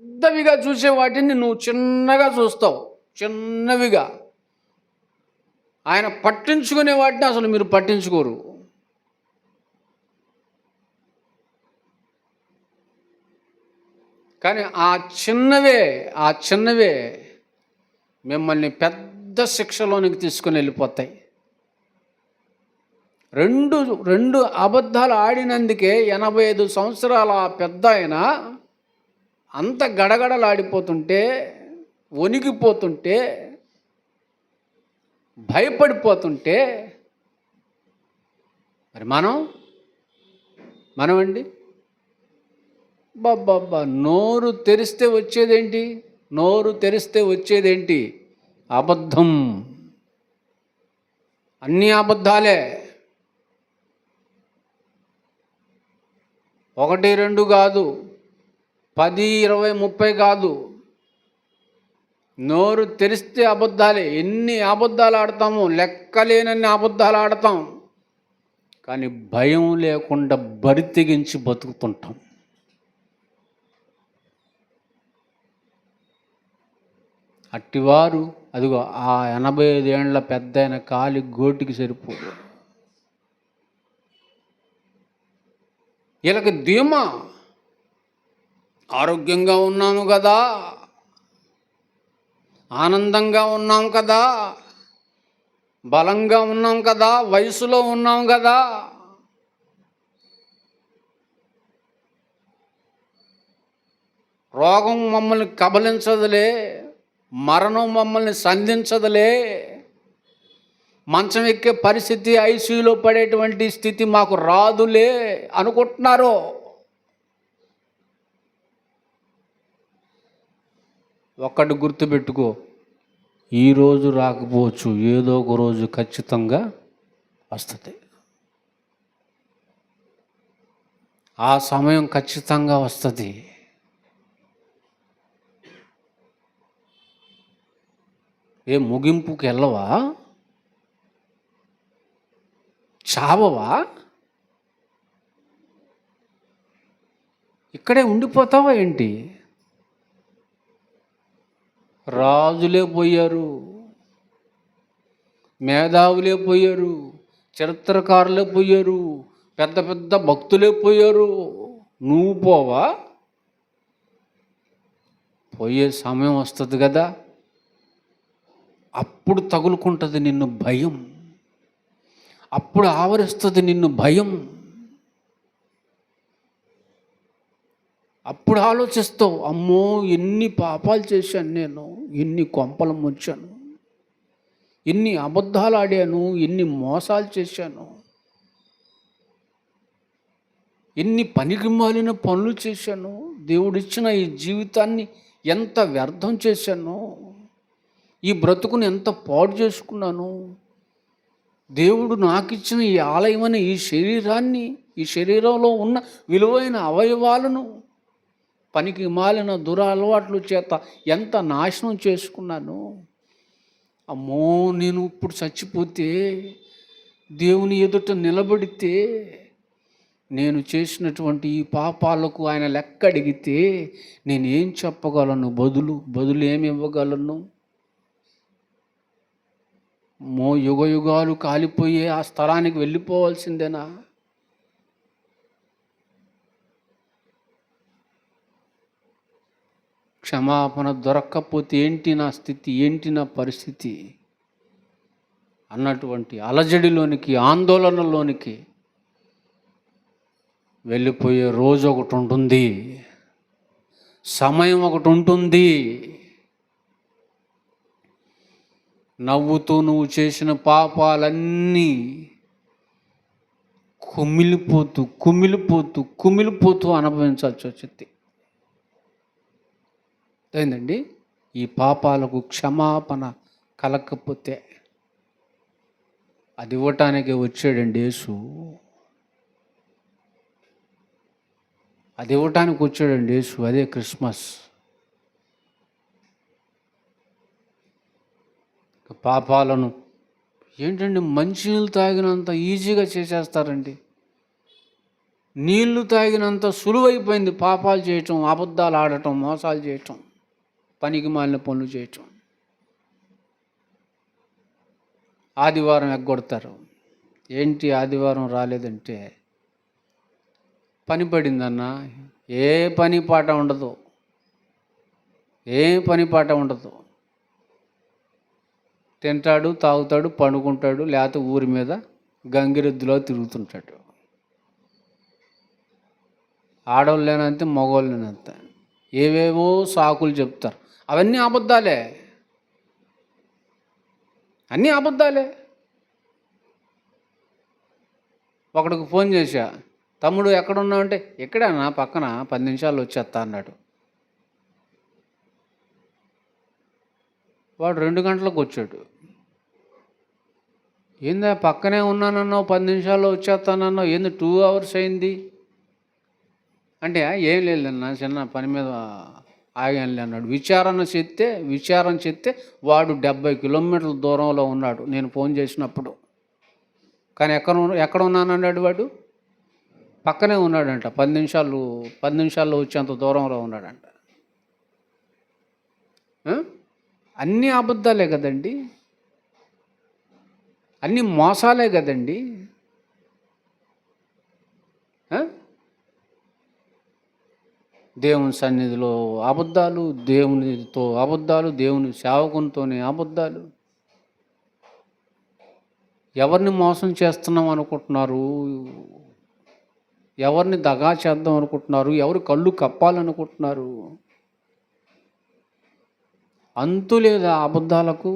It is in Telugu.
పెద్దవిగా చూసే వాటిని నువ్వు చిన్నగా చూస్తావు, చిన్నవిగా. ఆయన పట్టించుకునే వాటిని అసలు మీరు పట్టించుకోరు. కానీ ఆ చిన్నవే మిమ్మల్ని పెద్ద శిక్షలోనికి తీసుకుని వెళ్ళిపోతాయి. రెండు రెండు అబద్ధాలు ఆడినందుకే 85 సంవత్సరాల ఆ పెద్ద ఆయన అంత గడగడలాడిపోతుంటే, వణికిపోతుంటే, భయపడిపోతుంటే, మరి మనమండి బాబ్బా నోరు తెరిస్తే వచ్చేదేంటి? అబద్ధం. అన్నీ అబద్ధాలే. 1, 2 కాదు, 10, 20, 30 కాదు. నోరు తెరిస్తే అబద్ధాలే. ఎన్ని అబద్ధాలు ఆడతామో, లెక్కలేనన్ని అబద్ధాలు ఆడతాం. కానీ భయం లేకుండా బరితెగించి బతుకుతుంటాం. అట్టివారు అదిగో ఆ 85 ఏళ్ల పెద్దయిన కాలి గోటికి సరిపోదు. వీళ్ళకి ధీమా, ఆరోగ్యంగా ఉన్నాము కదా, ఆనందంగా ఉన్నాం కదా, బలంగా ఉన్నాం కదా, వయసులో ఉన్నాం కదా. రోగం మమ్మల్ని కబలించదులే, మరణం మమ్మల్ని సంధించదులే, మంచం ఎక్కే పరిస్థితి, ఐసీయూలో పడేటువంటి స్థితి మాకు రాదులే అనుకుంటున్నారు. ఒక్కటి గుర్తుపెట్టుకో, ఈరోజు రాకపోవచ్చు, ఏదో ఒక రోజు ఖచ్చితంగా వస్తుంది. ఆ సమయం ఖచ్చితంగా వస్తుంది. ముగింపుకి వెళ్ళవా? చావవా? ఇక్కడే ఉండిపోతావా ఏంటి? రాజులే పోయారు, మేధావులే పోయారు, చరిత్రకారులే పోయారు, పెద్ద పెద్ద భక్తులే పోయారు. నువ్వు పోవా? పోయే సమయం వస్తుంది కదా, అప్పుడు తగులుకుంటుంది నిన్ను భయం, అప్పుడు ఆవరిస్తుంది నిన్ను భయం. అప్పుడు ఆలోచిస్తావు, అమ్మో ఎన్ని పాపాలు చేశాను నేను, ఎన్ని కొంపలు ముంచాను, ఎన్ని అబద్ధాలు ఆడాను, ఎన్ని మోసాలు చేశాను, ఎన్ని పనికి మాలిన పనులు చేశాను, దేవుడిచ్చిన ఈ జీవితాన్ని ఎంత వ్యర్థం చేశాను, ఈ బ్రతుకుని ఎంత పాడు చేసుకున్నాను. దేవుడు నాకు ఇచ్చిన ఈ ఆలయమైన ఈ శరీరాన్ని, ఈ శరీరంలో ఉన్న విలువైన అవయవాలను పనికి మాలిన దురలవాట్ల చేత ఎంత నాశనం చేసుకున్నాను. అమ్మో నేను ఇప్పుడు చచ్చిపోతే, దేవుని ఎదుట నిలబడితే, నేను చేసినటువంటి ఈ పాపాలకు ఆయన లెక్క అడిగితే నేనేం చెప్పగలను? బదులు ఏమి ఇవ్వగలను? యుగ యుగాలు కాలిపోయే ఆ స్థలానికి వెళ్ళిపోవాల్సిందేనా? క్షమాపణ దొరక్కపోతే ఏంటి నా స్థితి, ఏంటి నా పరిస్థితి అన్నటువంటి అలజడిలోనికి, ఆందోళనలోనికి వెళ్ళిపోయే రోజు ఒకటి ఉంటుంది, సమయం ఒకటి ఉంటుంది. నవ్వుతూ నువ్వు చేసిన పాపాలన్నీ కుమిలిపోతూ అనుభవించాల్సి వచ్చింది. ఏందండి, ఈ పాపాలకు క్షమాపణ కలగకపోతే అది ఇవ్వటానికి వచ్చాడండి యేసు. అది ఇవ్వటానికి వచ్చాడండి యేసు. అదే క్రిస్మస్. పాపాలను ఏంటండి మంచినీళ్ళు తాగినంత ఈజీగా చేసేస్తారండి. నీళ్లు తాగినంత సులువైపోయింది పాపాలు చేయటం, అబద్ధాలు ఆడటం, మోసాలు చేయటం, పనికి మాలిన పనులు చేయటం. ఆదివారం ఎగ్గొడతారు. ఏంటి ఆదివారం రాలేదంటే, పని పడిందన్న. ఏ పని పాట ఉండదు, ఏ పని పాట ఉండదు. తింటాడు, తాగుతాడు, పండుకుంటాడు, లేకపోతే ఊరి మీద గంగిరెద్దులో తిరుగుతుంటాడు. ఆడవాళ్ళేనంతే, మగవాళ్ళేనంతే. ఏవేవో సాకులు చెప్తారు. అవన్నీ అబద్ధాలే, అన్నీ అబద్ధాలే. ఒకడికి ఫోన్ చేశా, తమ్ముడు ఎక్కడున్నావు అంటే, ఎక్కడన్నా పక్కన 10 నిమిషాల్లో వచ్చేస్తా అన్నాడు. వాడు 2 గంటలకు వచ్చాడు. ఏందా పక్కనే ఉన్నానన్నావు, 10 నిమిషాల్లో వచ్చేస్తానన్నావు, ఏంది 2 hours అయింది అంటే, ఏం లేదన్నా చిన్న పని మీద ఆగానులే అన్నాడు. విచారణ చెప్తే వాడు 70 కిలోమీటర్ల దూరంలో ఉన్నాడు నేను ఫోన్ చేసినప్పుడు. కానీ ఎక్కడ ఉన్నానన్నాడు వాడు, పక్కనే ఉన్నాడంట. 10 నిమిషాల్లో వచ్చేంత దూరంలో ఉన్నాడంట. అన్నీ అబద్ధాలే కదండి, అన్నీ మోసాలే కదండి. దేవుని సన్నిధిలో అబద్ధాలు, దేవునితో అబద్ధాలు, దేవుని సేవకునితోనే అబద్ధాలు. ఎవరిని మోసం చేస్తున్నాం అనుకుంటున్నారు, ఎవరిని దగా చేద్దాం అనుకుంటున్నారు, ఎవరు కళ్ళు కప్పాలనుకుంటున్నారు? అంతు లేదా అబద్ధాలకు.